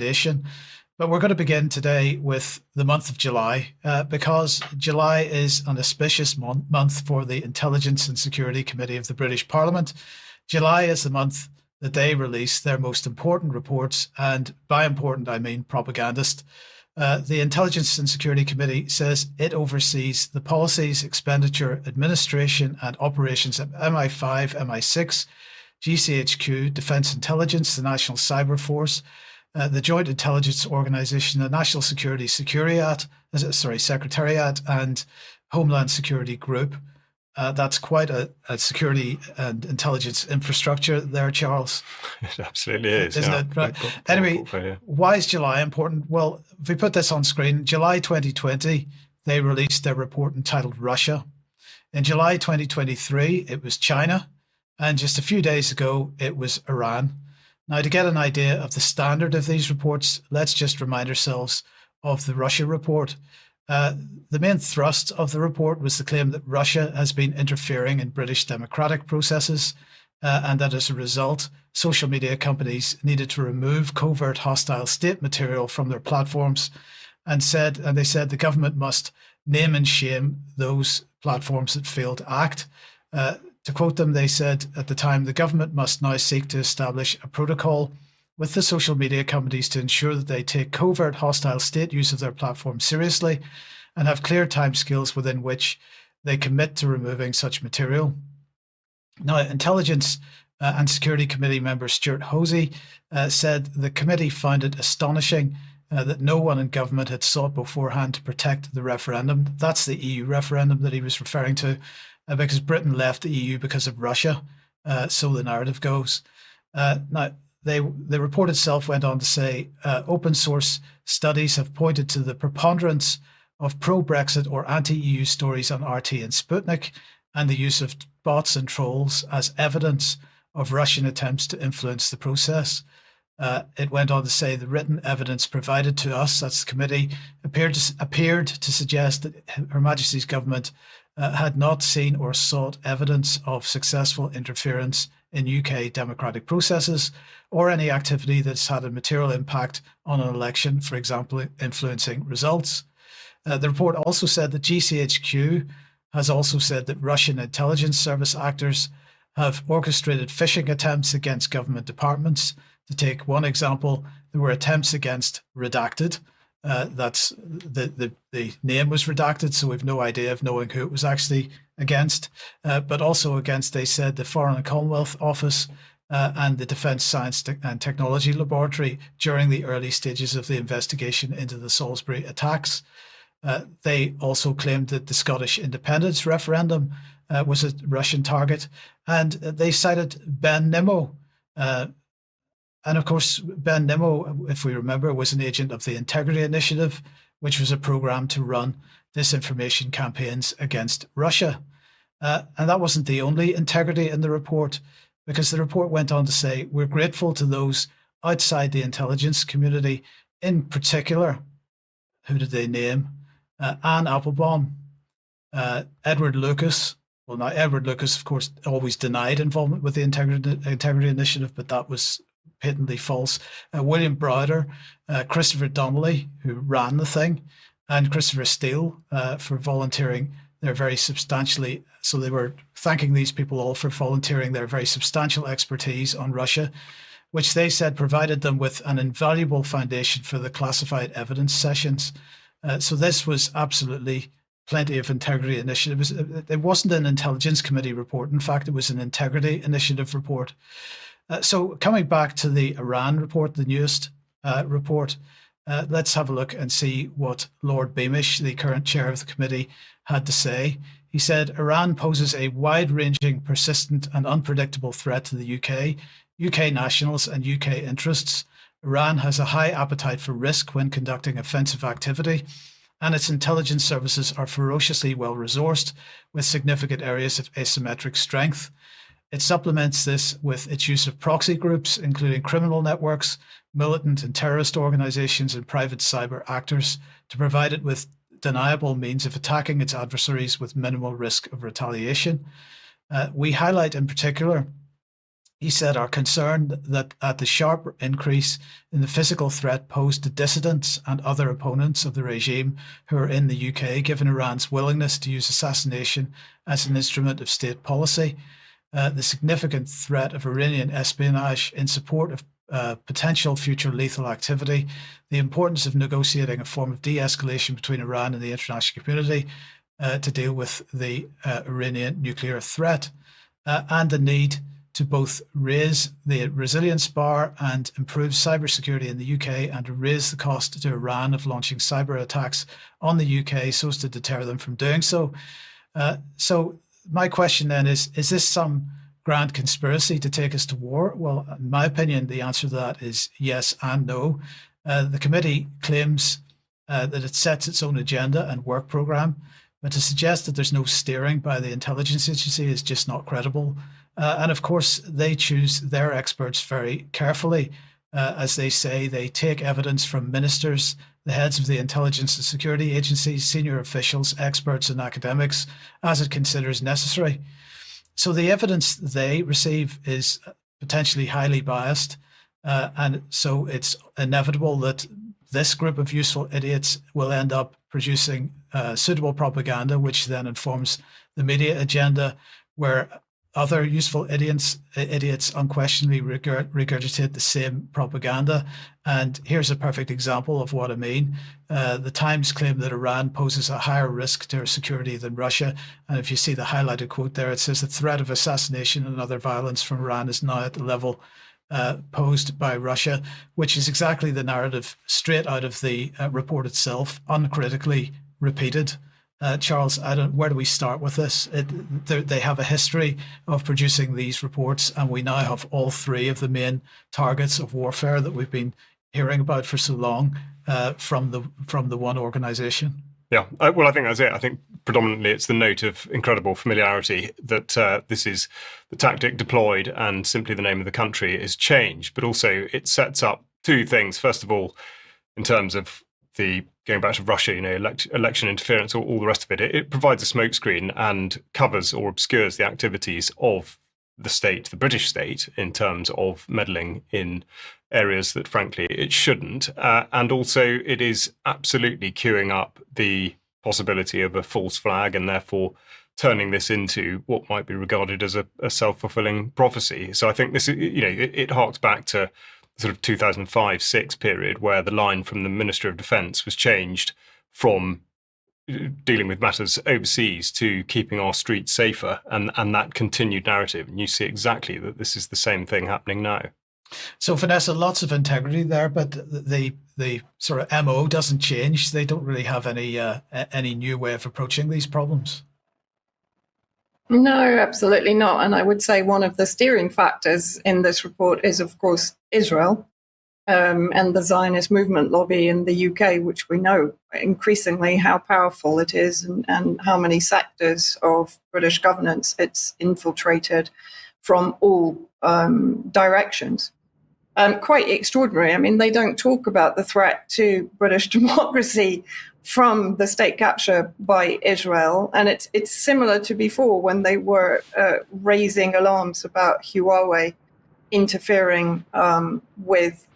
nation. But we're going to begin today with the month of July, because July is an auspicious month for the Intelligence and Security Committee of the British Parliament. July is the month that they release their most important reports, and by important I mean propagandist. The Intelligence and Security Committee says it oversees the policies, expenditure, administration and operations of MI5, MI6, GCHQ, Defence Intelligence, the National Cyber Force, the Joint Intelligence Organization, the National Security Secretariat, and Homeland Security Group. That's quite a security and intelligence infrastructure there, Charles. It absolutely is. Isn't it? Right. Anyway, why is July important? Well, if we put this on screen, July 2020, they released their report entitled Russia. In July 2023, it was China. And just a few days ago, it was Iran. Now, to get an idea of the standard of these reports, let's just remind ourselves of the Russia report. The main thrust of the report was the claim that Russia has been interfering in British democratic processes, and that as a result, social media companies needed to remove covert hostile state material from their platforms, and they said the government must name and shame those platforms that failed to act. To quote them, they said at the time, the government must now seek to establish a protocol with the social media companies to ensure that they take covert hostile state use of their platform seriously and have clear timescales within which they commit to removing such material. Now, Intelligence and Security Committee member Stuart Hosey said the committee found it astonishing that no one in government had sought beforehand to protect the referendum. That's the EU referendum that he was referring to, because Britain left the EU because of Russia, so the narrative goes. Now, the report itself went on to say, open source studies have pointed to the preponderance of pro-Brexit or anti-EU stories on RT and Sputnik, and the use of bots and trolls as evidence of Russian attempts to influence the process. It went on to say the written evidence provided to us, that's the committee, appeared to suggest that Her Majesty's government had not seen or sought evidence of successful interference in UK democratic processes or any activity that's had a material impact on an election, for example, influencing results. The report also said that GCHQ has also said that Russian intelligence service actors have orchestrated phishing attempts against government departments. To take one example, there were attempts against Redacted. That's the name was redacted, so we've no idea of knowing who it was actually against, but also against, they said, the Foreign and Commonwealth Office and the Defence Science and Technology Laboratory during the early stages of the investigation into the Salisbury attacks. They also claimed that the Scottish independence referendum was a Russian target, and they cited Ben Nimmo. And of course, Ben Nimmo, if we remember, was an agent of the Integrity Initiative, which was a program to run disinformation campaigns against Russia. And that wasn't the only integrity in the report, because the report went on to say, we're grateful to those outside the intelligence community, in particular, who did they name? Anne Applebaum, Edward Lucas. Well, now Edward Lucas, of course, always denied involvement with the Integrity Initiative, but that was patently false. William Browder, Christopher Donnelly, who ran the thing, and Christopher Steele for volunteering their very substantially. So they were thanking these people all for volunteering their very substantial expertise on Russia, which they said provided them with an invaluable foundation for the classified evidence sessions. So this was absolutely plenty of Integrity Initiative. It wasn't an Intelligence Committee report. In fact, it was an Integrity Initiative report. So coming back to the Iran report, the newest report, let's have a look and see what Lord Beamish, the current chair of the committee, had to say. He said, Iran poses a wide-ranging, persistent and unpredictable threat to the UK nationals and UK interests. Iran has a high appetite for risk when conducting offensive activity, and its intelligence services are ferociously well-resourced with significant areas of asymmetric strength. It supplements this with its use of proxy groups, including criminal networks, militant and terrorist organizations, and private cyber actors, to provide it with deniable means of attacking its adversaries with minimal risk of retaliation. We highlight in particular He said, are concerned that at the sharp increase in the physical threat posed to dissidents and other opponents of the regime who are in the UK, given Iran's willingness to use assassination as an instrument of state policy, the significant threat of Iranian espionage in support of potential future lethal activity, the importance of negotiating a form of de-escalation between Iran and the international community to deal with the Iranian nuclear threat, and the need to both raise the resilience bar and improve cybersecurity in the UK, and to raise the cost to Iran of launching cyber attacks on the UK so as to deter them from doing so. So my question then is this some grand conspiracy to take us to war? Well, in my opinion, the answer to that is yes and no. The committee claims that it sets its own agenda and work program, but to suggest that there's no steering by the intelligence agency is just not credible. And of course, they choose their experts very carefully. As they say, they take evidence from ministers, the heads of the intelligence and security agencies, senior officials, experts, and academics, as it considers necessary. So the evidence they receive is potentially highly biased. And so it's inevitable that this group of useful idiots will end up producing suitable propaganda, which then informs the media agenda, where other useful idiots unquestionably regurgitate the same propaganda. And here's a perfect example of what I mean. The Times claim that Iran poses a higher risk to our security than Russia. And if you see the highlighted quote there, it says the threat of assassination and other violence from Iran is now at the level posed by Russia, which is exactly the narrative straight out of the report itself, uncritically repeated. Charles, where do we start with this? They have a history of producing these reports, and we now have all three of the main targets of warfare that we've been hearing about for so long from the one organization. Yeah, well, I think that's it. I think predominantly it's the note of incredible familiarity that this is the tactic deployed, and simply the name of the country is changed. But also it sets up two things. First of all, in terms of the going back to Russia, election interference, all the rest of it, it provides a smokescreen and covers or obscures the activities of the state, the British state, in terms of meddling in areas that, frankly, it shouldn't. And also, it is absolutely queuing up the possibility of a false flag, and therefore turning this into what might be regarded as a self-fulfilling prophecy. So I think this, it harks back to sort of 2005-6 period, where the line from the Minister of Defence was changed from dealing with matters overseas to keeping our streets safer, and that continued narrative. And you see exactly that this is the same thing happening now. So, Vanessa, lots of integrity there, but the sort of MO doesn't change. They don't really have any new way of approaching these problems. No, absolutely not. And I would say one of the steering factors in this report is, of course, Israel and the Zionist movement lobby in the UK, which we know increasingly how powerful it is and how many sectors of British governance it's infiltrated from all directions. Quite extraordinary. I mean, they don't talk about the threat to British democracy from the state capture by Israel. And it's similar to before, when they were raising alarms about Huawei interfering with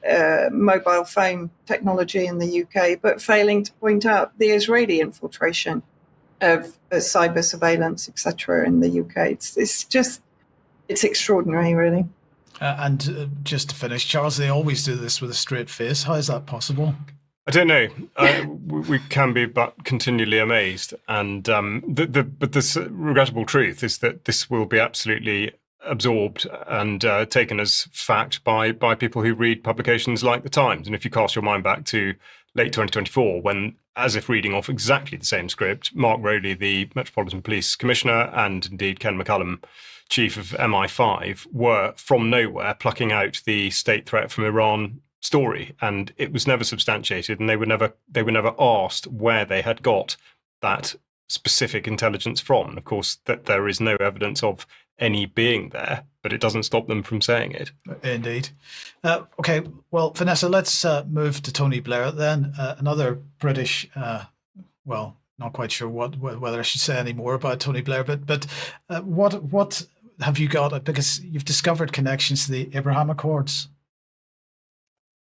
mobile phone technology in the UK, but failing to point out the Israeli infiltration of cyber surveillance, etc. in the UK. It's extraordinary, really. And just to finish, Charles, they always do this with a straight face. How is that possible? I don't know. We can be but continually amazed. And but the regrettable truth is that this will be absolutely absorbed and taken as fact by people who read publications like The Times. And if you cast your mind back to late 2024, when, as if reading off exactly the same script, Mark Rowley, the Metropolitan Police Commissioner, and indeed Ken McCallum, Chief of MI5, were from nowhere plucking out the state threat from Iran story, and it was never substantiated, and they were never asked where they had got that specific intelligence from. And of course, that there is no evidence of any being there, but it doesn't stop them from saying it. Indeed. Okay, well, Vanessa, let's move to Tony Blair then, another British, well, not quite sure whether I should say any more about Tony Blair, but what have you got it? Because you've discovered connections to the Abraham Accords.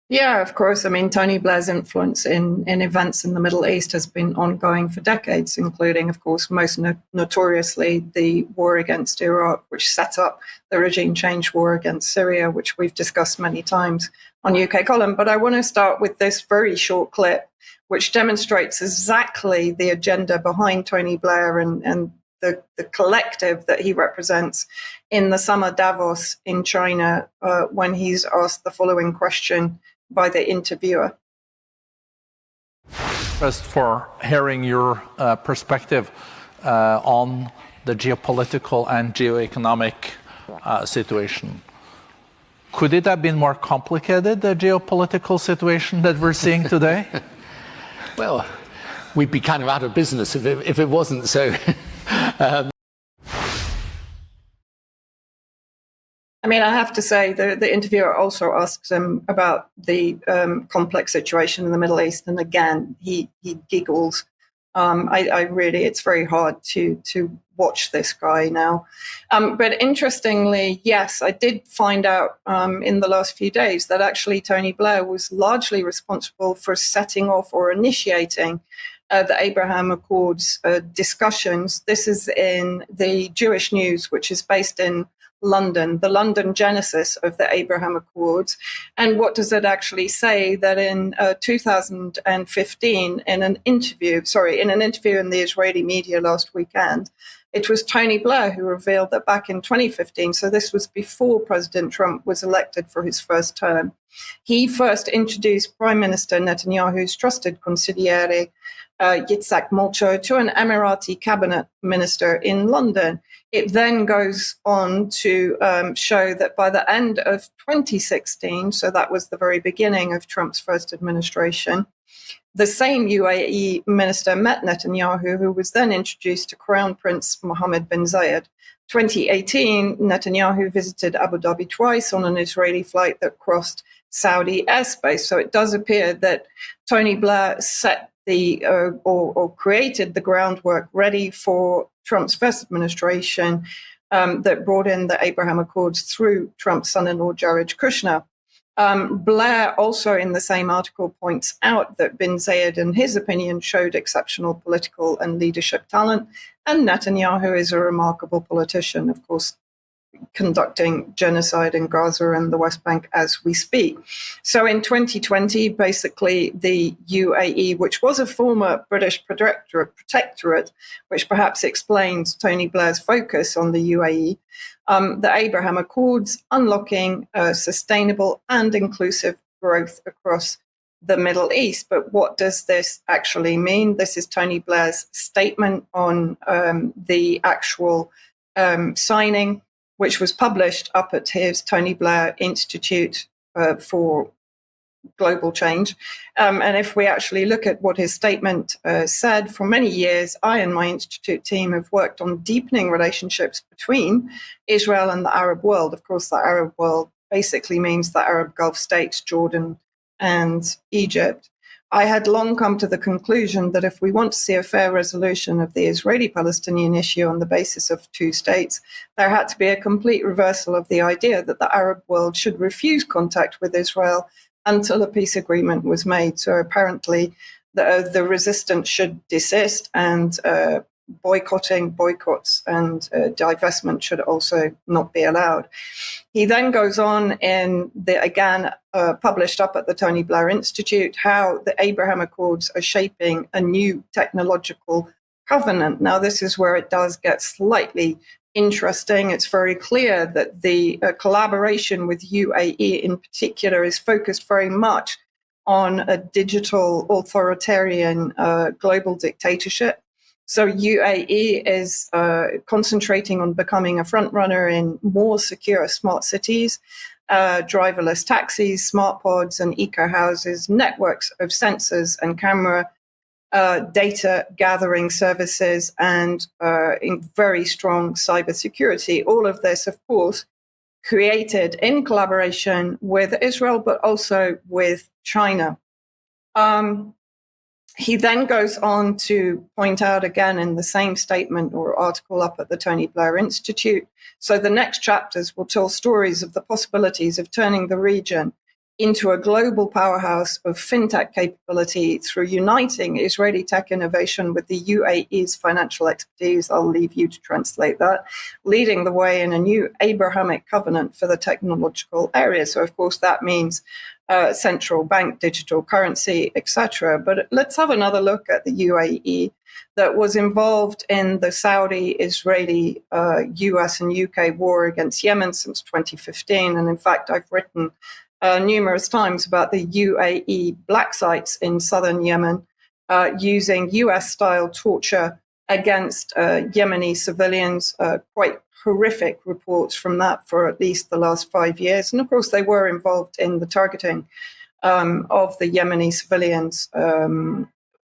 Yeah, of course. I mean, Tony Blair's influence in events in the Middle East has been ongoing for decades, including, of course, most notoriously the war against Iraq, which set up the regime change war against Syria, which we've discussed many times on UK Column. But I want to start with this very short clip, which demonstrates exactly the agenda behind Tony Blair and the collective that he represents in the summer Davos in China when he's asked the following question by the interviewer. First, for hearing your perspective on the geopolitical and geoeconomic situation. Could it have been more complicated, the geopolitical situation that we're seeing today? Well, we'd be kind of out of business if it wasn't so. I mean, I have to say, the interviewer also asks him about the complex situation in the Middle East. And again, he giggles. I really, it's very hard to watch this guy now. But interestingly, yes, I did find out in the last few days that actually Tony Blair was largely responsible for setting off or initiating the Abraham Accords discussions. This is in the Jewish News, which is based in London, the London genesis of the Abraham Accords. And what does it actually say? That in 2015, in an interview in the Israeli media last weekend, it was Tony Blair who revealed that back in 2015, so this was before President Trump was elected for his first term, he first introduced Prime Minister Netanyahu's trusted consigliere, Yitzhak Molcho, to an Emirati cabinet minister in London. It then goes on to show that by the end of 2016, so that was the very beginning of Trump's first administration, the same UAE minister met Netanyahu, who was then introduced to Crown Prince Mohammed bin Zayed. 2018, Netanyahu visited Abu Dhabi twice on an Israeli flight that crossed Saudi airspace. So it does appear that Tony Blair set or created the groundwork ready for Trump's first administration that brought in the Abraham Accords through Trump's son-in-law, Jared Kushner. Blair also in the same article points out that bin Zayed, in his opinion, showed exceptional political and leadership talent, and Netanyahu is a remarkable politician, of course, conducting genocide in Gaza and the West Bank as we speak. So in 2020, basically the UAE, which was a former British protectorate, which perhaps explains Tony Blair's focus on the UAE, the Abraham Accords, unlocking sustainable and inclusive growth across the Middle East. But what does this actually mean? This is Tony Blair's statement on the actual signing, which was published up at his Tony Blair Institute for Global Change. And if we actually look at what his statement said, for many years, I and my institute team have worked on deepening relationships between Israel and the Arab world. Of course, the Arab world basically means the Arab Gulf states, Jordan and Egypt. I had long come to the conclusion that if we want to see a fair resolution of the Israeli-Palestinian issue on the basis of two states, there had to be a complete reversal of the idea that the Arab world should refuse contact with Israel until a peace agreement was made. So apparently the resistance should desist, and boycotts and divestment should also not be allowed. He then goes on in published up at the Tony Blair Institute, how the Abraham Accords are shaping a new technological covenant. Now, this is where it does get slightly interesting. It's very clear that the collaboration with UAE in particular is focused very much on a digital authoritarian global dictatorship. So UAE is concentrating on becoming a front runner in more secure smart cities, driverless taxis, smart pods and eco houses, networks of sensors and camera data gathering services, and in very strong cybersecurity. All of this, of course, created in collaboration with Israel, but also with China. He then goes on to point out again in the same statement or article up at the Tony Blair Institute. So the next chapters will tell stories of the possibilities of turning the region into a global powerhouse of fintech capability through uniting Israeli tech innovation with the UAE's financial expertise. I'll leave you to translate that, leading the way in a new Abrahamic covenant for the technological area. So, of course, that means central bank, digital currency, etc. But let's have another look at the UAE that was involved in the Saudi-Israeli, US and UK war against Yemen since 2015. And in fact, I've written numerous times about the UAE black sites in southern Yemen using US-style torture against Yemeni civilians, quite horrific reports from that for at least the last 5 years. And of course, they were involved in the targeting of the Yemeni civilians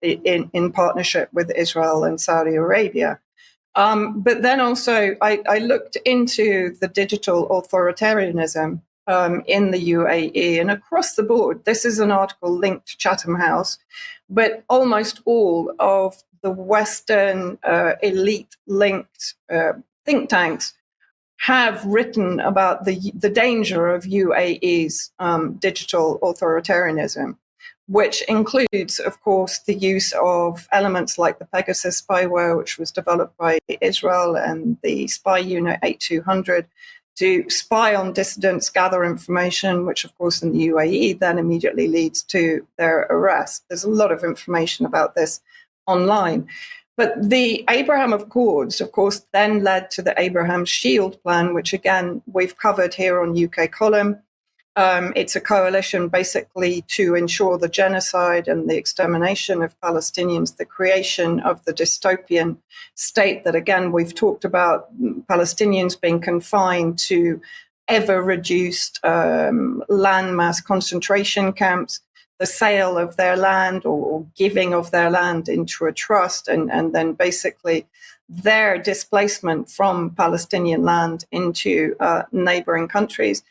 in partnership with Israel and Saudi Arabia. But then also, I looked into the digital authoritarianism in the UAE, and across the board, this is an article linked to Chatham House, but almost all of the Western elite-linked think tanks have written about the danger of UAE's digital authoritarianism, which includes, of course, the use of elements like the Pegasus spyware, which was developed by Israel, and the spy unit 8200, to spy on dissidents, gather information, which, of course, in the UAE then immediately leads to their arrest. There's a lot of information about this online. But the Abraham Accords, of course, then led to the Abraham Shield Plan, which, again, we've covered here on UK Column. It's a coalition basically to ensure the genocide and the extermination of Palestinians, the creation of the dystopian state that, again, we've talked about, Palestinians being confined to ever-reduced landmass concentration camps, the sale of their land or giving of their land into a trust, and then basically their displacement from Palestinian land into neighboring countries.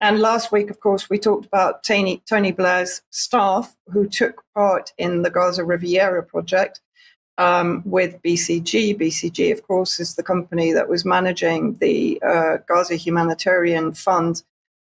And last week, of course, we talked about Tony Blair's staff who took part in the Gaza Riviera project with BCG. BCG, of course, is the company that was managing the Gaza Humanitarian Fund,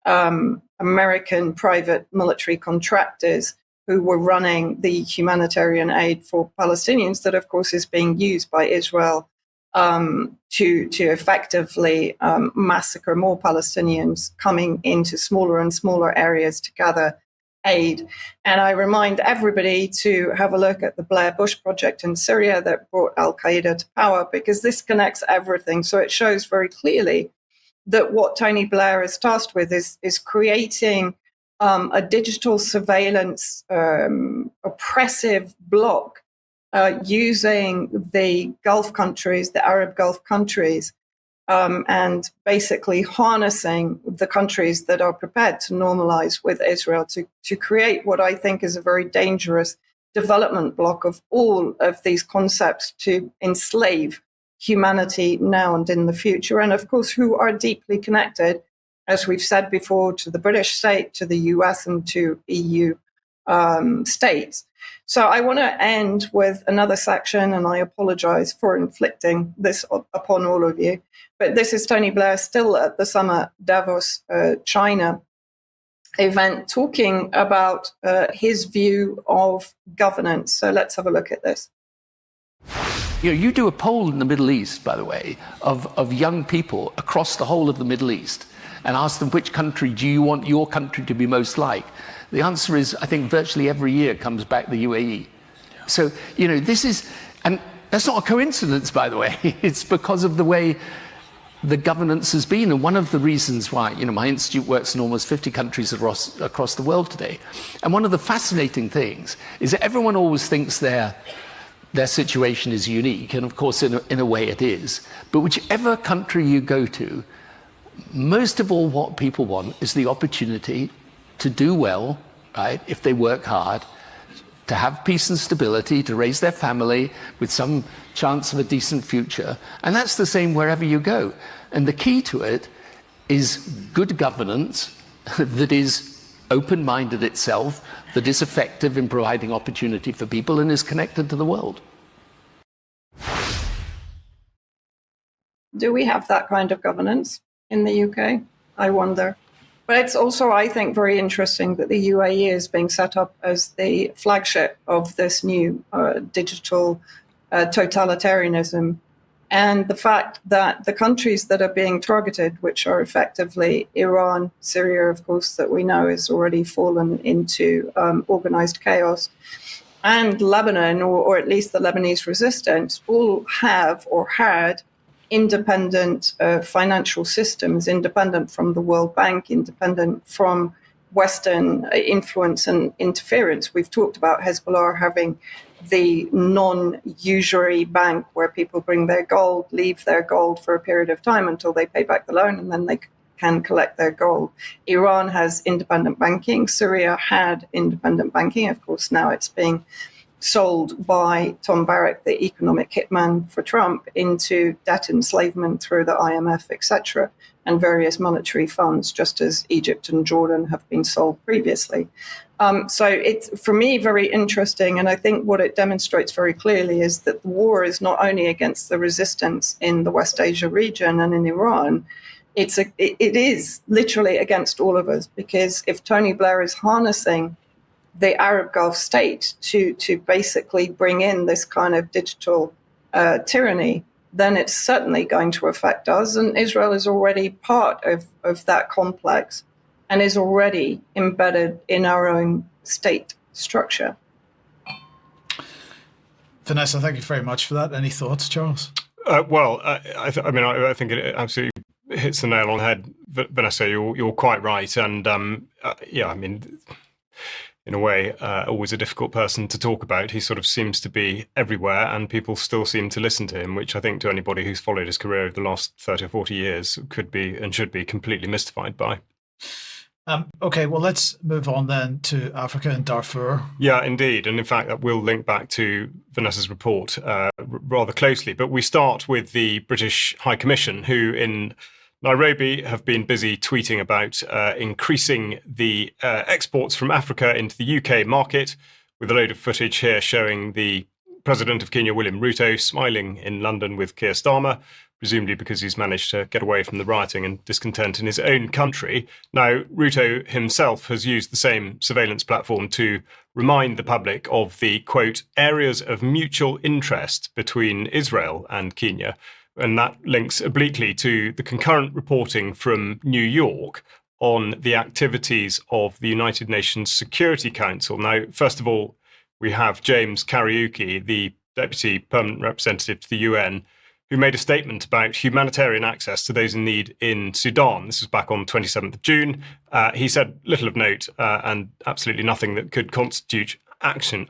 American private military contractors who were running the humanitarian aid for Palestinians that, of course, is being used by Israel to effectively massacre more Palestinians coming into smaller and smaller areas to gather aid. And I remind everybody to have a look at the Blair Bush project in Syria that brought al-Qaeda to power, because this connects everything. So it shows very clearly that what Tony Blair is tasked with is creating a digital surveillance oppressive bloc using the Gulf countries, the Arab Gulf countries, and basically harnessing the countries that are prepared to normalize with Israel to create what I think is a very dangerous development block of all of these concepts to enslave humanity now and in the future. And of course, who are deeply connected, as we've said before, to the British state, to the US and to EU states. So I want to end with another section, and I apologize for inflicting this upon all of you. But this is Tony Blair still at the summer Davos, China event, talking about his view of governance. So let's have a look at this. You know, you do a poll in the Middle East, by the way, of young people across the whole of the Middle East and ask them which country do you want your country to be most like. The answer is, I think, virtually every year comes back the UAE. Yeah. So, you know, this is, and that's not a coincidence, by the way. It's because of the way the governance has been. And one of the reasons why, you know, my institute works in almost 50 countries across the world today. And one of the fascinating things is that everyone always thinks their situation is unique. And of course, in a way it is. But whichever country you go to, most of all what people want is the opportunity to do well, right, if they work hard, to have peace and stability, to raise their family with some chance of a decent future. And that's the same wherever you go. And the key to it is good governance that is open-minded itself, that is effective in providing opportunity for people and is connected to the world. Do we have that kind of governance in the UK? I wonder. But it's also, I think, very interesting that the UAE is being set up as the flagship of this new digital totalitarianism. And the fact that the countries that are being targeted, which are effectively Iran, Syria, of course, that we know has already fallen into organized chaos, and Lebanon, or at least the Lebanese resistance, all have or had independent financial systems, independent from the World Bank, independent from Western influence and interference. We've talked about Hezbollah having the non-usury bank where people bring their gold, leave their gold for a period of time until they pay back the loan, and then they can collect their gold. Iran has independent banking. Syria had independent banking. Of course, now it's being sold by Tom Barrack, the economic hitman for Trump, into debt enslavement through the IMF, etc., and various monetary funds, just as Egypt and Jordan have been sold previously. So it's, for me, very interesting. And I think what it demonstrates very clearly is that the war is not only against the resistance in the West Asia region and in Iran, it is literally against all of us, because if Tony Blair is harnessing the Arab Gulf state to basically bring in this kind of digital tyranny, then it's certainly going to affect us. And Israel is already part of that complex and is already embedded in our own state structure. Vanessa, thank you very much for that. Any thoughts, Charles? I think it absolutely hits the nail on the head, Vanessa. You're quite right, and in a way, always a difficult person to talk about. He sort of seems to be everywhere, and people still seem to listen to him, which I think to anybody who's followed his career over the last 30 or 40 years could be and should be completely mystified by. Okay, well, let's move on then to Africa and Darfur. Yeah, indeed. And in fact, that will link back to Vanessa's report rather closely. But we start with the British High Commission, who in Nairobi have been busy tweeting about increasing the exports from Africa into the UK market, with a load of footage here showing the President of Kenya, William Ruto, smiling in London with Keir Starmer, presumably because he's managed to get away from the rioting and discontent in his own country. Now, Ruto himself has used the same surveillance platform to remind the public of the, quote, areas of mutual interest between Israel and Kenya. And that links obliquely to the concurrent reporting from New York on the activities of the United Nations Security Council. Now, first of all, we have James Kariuki, the Deputy Permanent Representative to the UN, who made a statement about humanitarian access to those in need in Sudan. This was back on 27th of June. He said little of note and absolutely nothing that could constitute action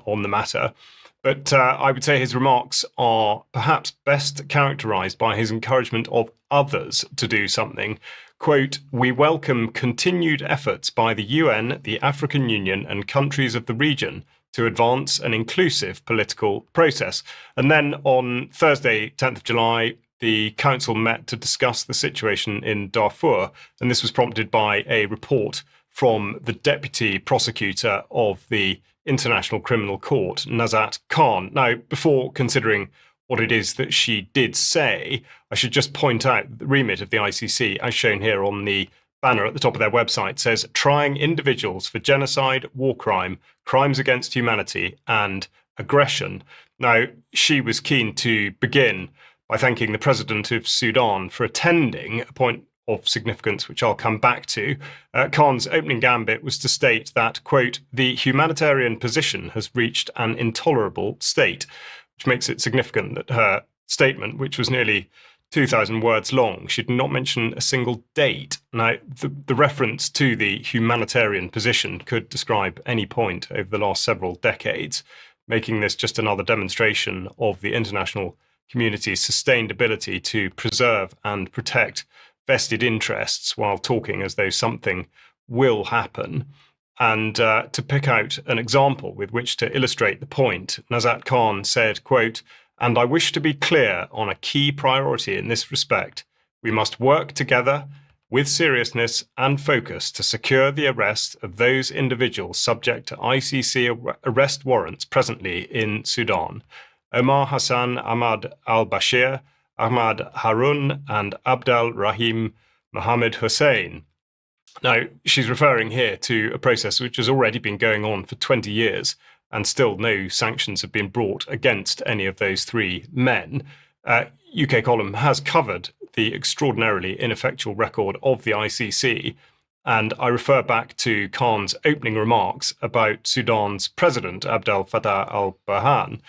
on the matter. But I would say his remarks are perhaps best characterised by his encouragement of others to do something. Quote, we welcome continued efforts by the UN, the African Union and countries of the region to advance an inclusive political process. And then on Thursday, 10th of July, the council met to discuss the situation in Darfur. And this was prompted by a report from the deputy prosecutor of the International Criminal Court, Nazat Khan. Now, before considering what it is that she did say, I should just point out the remit of the ICC, as shown here on the banner at the top of their website, says trying individuals for genocide, war crime, crimes against humanity and aggression. Now, she was keen to begin by thanking the president of Sudan for attending, a point of significance which I'll come back to. Khan's opening gambit was to state that, quote, the humanitarian position has reached an intolerable state, which makes it significant that her statement, which was nearly 2,000 words long, she did not mention a single date. Now, the reference to the humanitarian position could describe any point over the last several decades, making this just another demonstration of the international community's sustained ability to preserve and protect vested interests while talking as though something will happen. And to pick out an example with which to illustrate the point, Nazat Khan said, quote, and I wish to be clear on a key priority in this respect. We must work together with seriousness and focus to secure the arrest of those individuals subject to ICC arrest warrants presently in Sudan. Omar Hassan Ahmad al-Bashir, Ahmad Harun, and Abdel Rahim Mohammed Hussein. Now, she's referring here to a process which has already been going on for 20 years, and still no sanctions have been brought against any of those three men. UK Column has covered the extraordinarily ineffectual record of the ICC, and I refer back to Khan's opening remarks about Sudan's president, Abdel Fattah al-Burhan.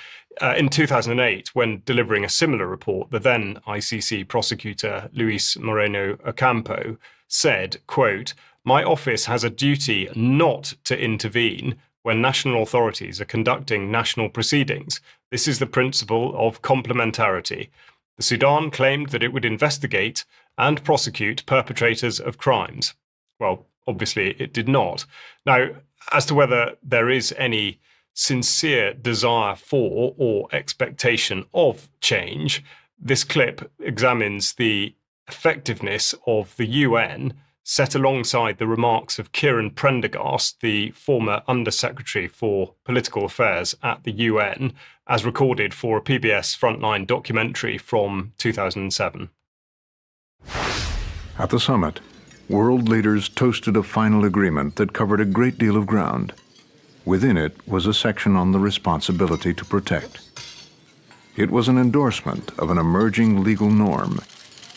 In 2008, when delivering a similar report, the then ICC prosecutor, Luis Moreno Ocampo, said, quote, "My office has a duty not to intervene when national authorities are conducting national proceedings. This is the principle of complementarity. The Sudan claimed that it would investigate and prosecute perpetrators of crimes." Well, obviously it did not. Now, as to whether there is any sincere desire for or expectation of change, this clip examines the effectiveness of the UN set alongside the remarks of Kieran Prendergast, the former Undersecretary for Political Affairs at the UN, as recorded for a PBS Frontline documentary from 2007. At the summit, world leaders toasted a final agreement that covered a great deal of ground. Within it was a section on the responsibility to protect. It was an endorsement of an emerging legal norm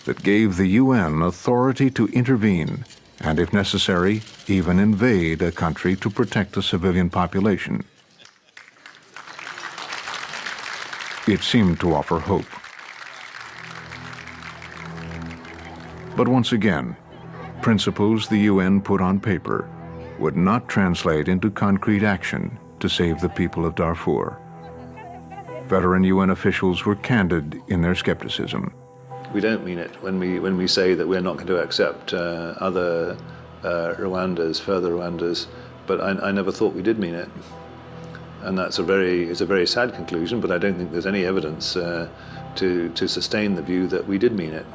that gave the UN authority to intervene and, if necessary, even invade a country to protect the civilian population. It seemed to offer hope. But once again, principles the UN put on paper would not translate into concrete action to save the people of Darfur. Veteran UN officials were candid in their skepticism. We don't mean it when we say that we're not going to accept other Rwandas, further Rwandas, but I never thought we did mean it. And that's a very sad conclusion, but I don't think there's any evidence to sustain the view that we did mean it.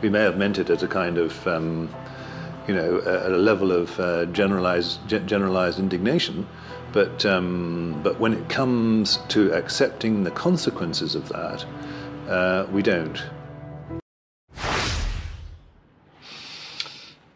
We may have meant it at a kind of, at a level of generalized indignation, but when it comes to accepting the consequences of that, we don't.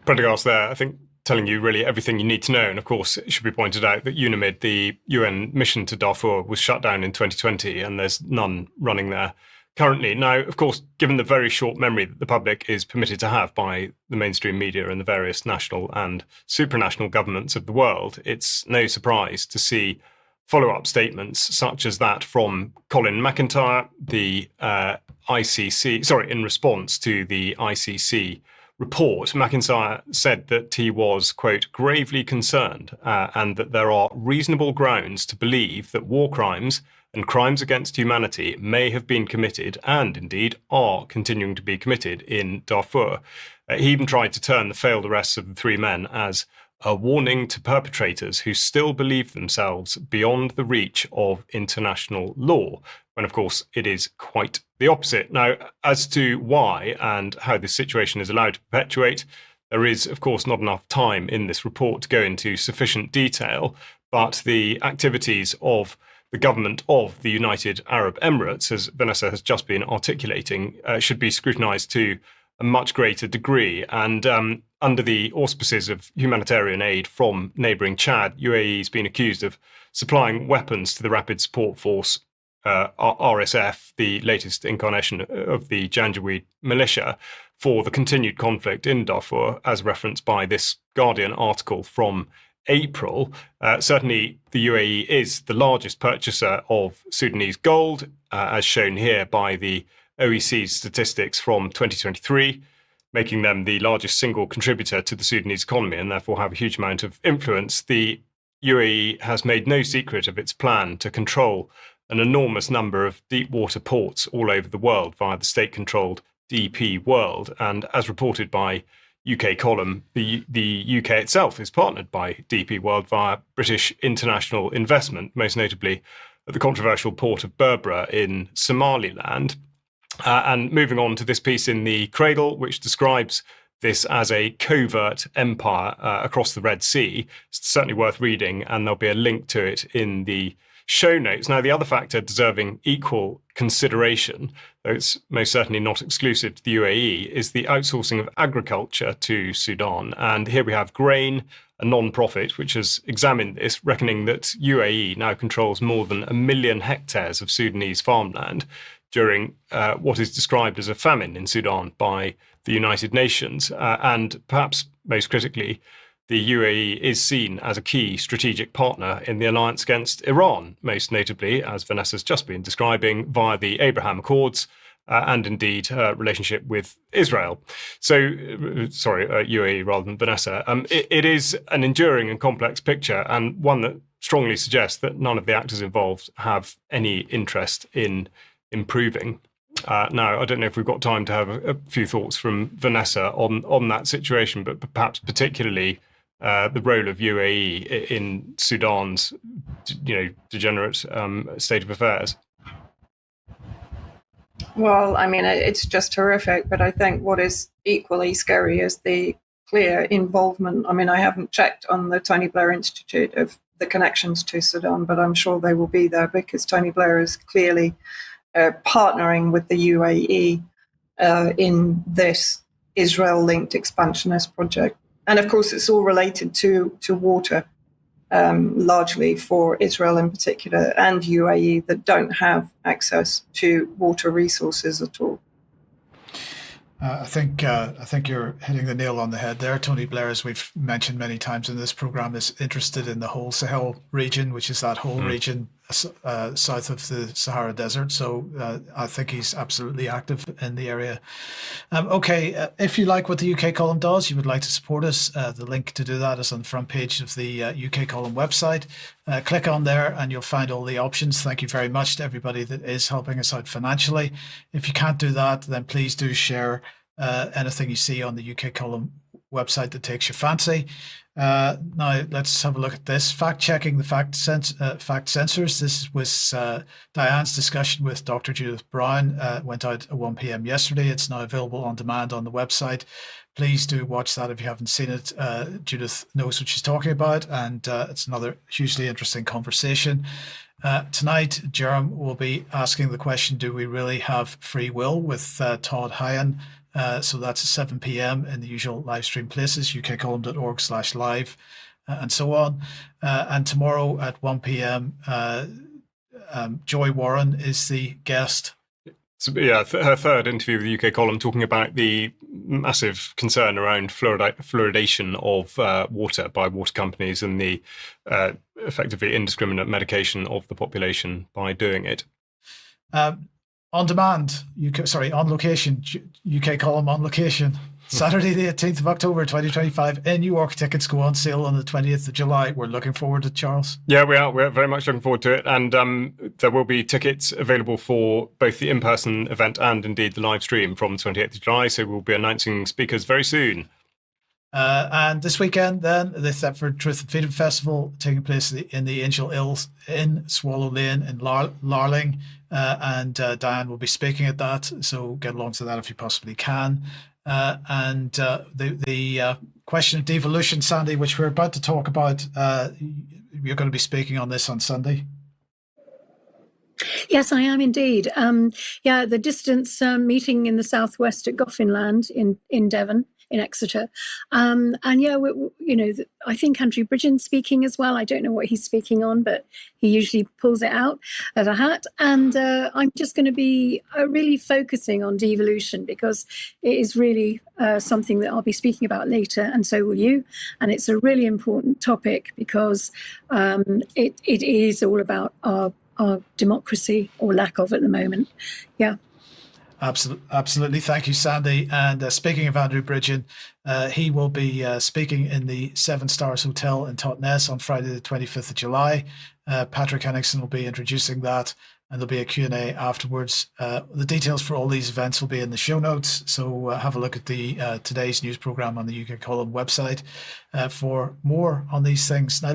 Prendergast there, I think, telling you really everything you need to know. And of course, it should be pointed out that UNAMID, the UN mission to Darfur, was shut down in 2020, and there's none running there currently. Now, of course, given the very short memory that the public is permitted to have by the mainstream media and the various national and supranational governments of the world, it's no surprise to see follow-up statements such as that from Colin McIntyre, the in response to the ICC report. McIntyre said that he was, quote, gravely concerned and that there are reasonable grounds to believe that war crimes and crimes against humanity may have been committed and indeed are continuing to be committed in Darfur. He even tried to turn the failed arrests of the three men as a warning to perpetrators who still believe themselves beyond the reach of international law, when of course it is quite the opposite. Now, as to why and how this situation is allowed to perpetuate, there is of course not enough time in this report to go into sufficient detail, but the activities of the government of the United Arab Emirates, as Vanessa has just been articulating, should be scrutinised to a much greater degree. And under the auspices of humanitarian aid from neighbouring Chad, UAE has been accused of supplying weapons to the Rapid Support Force, RSF, the latest incarnation of the Janjaweed militia, for the continued conflict in Darfur, as referenced by this Guardian article from April. Certainly, the UAE is the largest purchaser of Sudanese gold, as shown here by the OEC's statistics from 2023, making them the largest single contributor to the Sudanese economy and therefore have a huge amount of influence. The UAE has made no secret of its plan to control an enormous number of deep water ports all over the world via the state-controlled DP World. And as reported by UK Column, the UK itself is partnered by DP World via British international investment, most notably at the controversial port of Berbera in Somaliland. And moving on to this piece in the Cradle, which describes this as a covert empire across the Red Sea. It's certainly worth reading, and there'll be a link to it in the show notes. Now, the other factor deserving equal consideration, though it's most certainly not exclusive to the UAE, is the outsourcing of agriculture to Sudan. And here we have Grain, a non-profit, which has examined this, reckoning that UAE now controls more than 1 million hectares of Sudanese farmland during what is described as a famine in Sudan by the United Nations. And perhaps most critically, the UAE is seen as a key strategic partner in the alliance against Iran, most notably, as Vanessa's just been describing, via the Abraham Accords, and indeed her relationship with Israel. So, UAE rather than Vanessa. It is an enduring and complex picture, and one that strongly suggests that none of the actors involved have any interest in improving. Now, I don't know if we've got time to have a few thoughts from Vanessa on that situation, but perhaps particularly the role of UAE in Sudan's, degenerate state of affairs. Well, I mean, it's just horrific, but I think what is equally scary is the clear involvement. I mean, I haven't checked on the Tony Blair Institute of the connections to Sudan, but I'm sure they will be there because Tony Blair is clearly partnering with the UAE in this Israel-linked expansionist project. And of course, it's all related to water, largely for Israel in particular and UAE that don't have access to water resources at all. I think you're hitting the nail on the head there. Tony Blair, as we've mentioned many times in this program, is interested in the whole Sahel region, which is that whole region south of the Sahara Desert. So I think he's absolutely active in the area. If you like what the UK column does, you would like to support us, the link to do that is on the front page of the UK column website. Click on there and you'll find all the options. Thank you very much to everybody that is helping us out financially. If you can't do that, then please do share anything you see on the UK column website that takes your fancy. Now let's have a look at this. Fact-checking the fact censors. This was Diane's discussion with Dr. Judith Brown. Went out at 1 p.m. yesterday. It's now available on demand on the website. Please do watch that if you haven't seen it. Judith knows what she's talking about, and it's another hugely interesting conversation. Tonight, Jerome will be asking the question, do we really have free will, with Todd Hyan. So that's at 7 p.m. in the usual live stream places, ukcolumn.org/live, and so on. And tomorrow at 1 p.m., Joy Warren is the guest. So, yeah, her third interview with the UK column, talking about the massive concern around fluoridation of water by water companies and the effectively indiscriminate medication of the population by doing it. On demand, on location, UK column on location. Saturday, the 18th of October, 2025 in New York. Tickets go on sale on the 20th of July. We're looking forward to it, Charles. Yeah, we are. We're very much looking forward to it. And there will be tickets available for both the in-person event and indeed the live stream from the 28th of July. So we'll be announcing speakers very soon. And this weekend, then, the Thetford Truth and Freedom Festival taking place in the Angel Hills in Swallow Lane in Larling. And Diane will be speaking at that. So get along to that if you possibly can. And the question of devolution, Sandy, which we're about to talk about, you're going to be speaking on this on Sunday. Yes, I am indeed. The distance meeting in the southwest at Goffinland in Devon, in Exeter. I think Andrew Bridgen's speaking as well. I don't know what he's speaking on, but he usually pulls it out of a hat. And I'm just going to be really focusing on devolution because it is really something that I'll be speaking about later, and so will you. And it's a really important topic because it is all about our democracy, or lack of at the moment. Yeah. Absolutely. Thank you, Sandy. And speaking of Andrew Bridgen, he will be speaking in the Seven Stars Hotel in Totnes on Friday, the 25th of July. Patrick Henningsen will be introducing that, and there'll be a Q&A afterwards. The details for all these events will be in the show notes. So have a look at the today's news program on the UK Column website for more on these things. Now,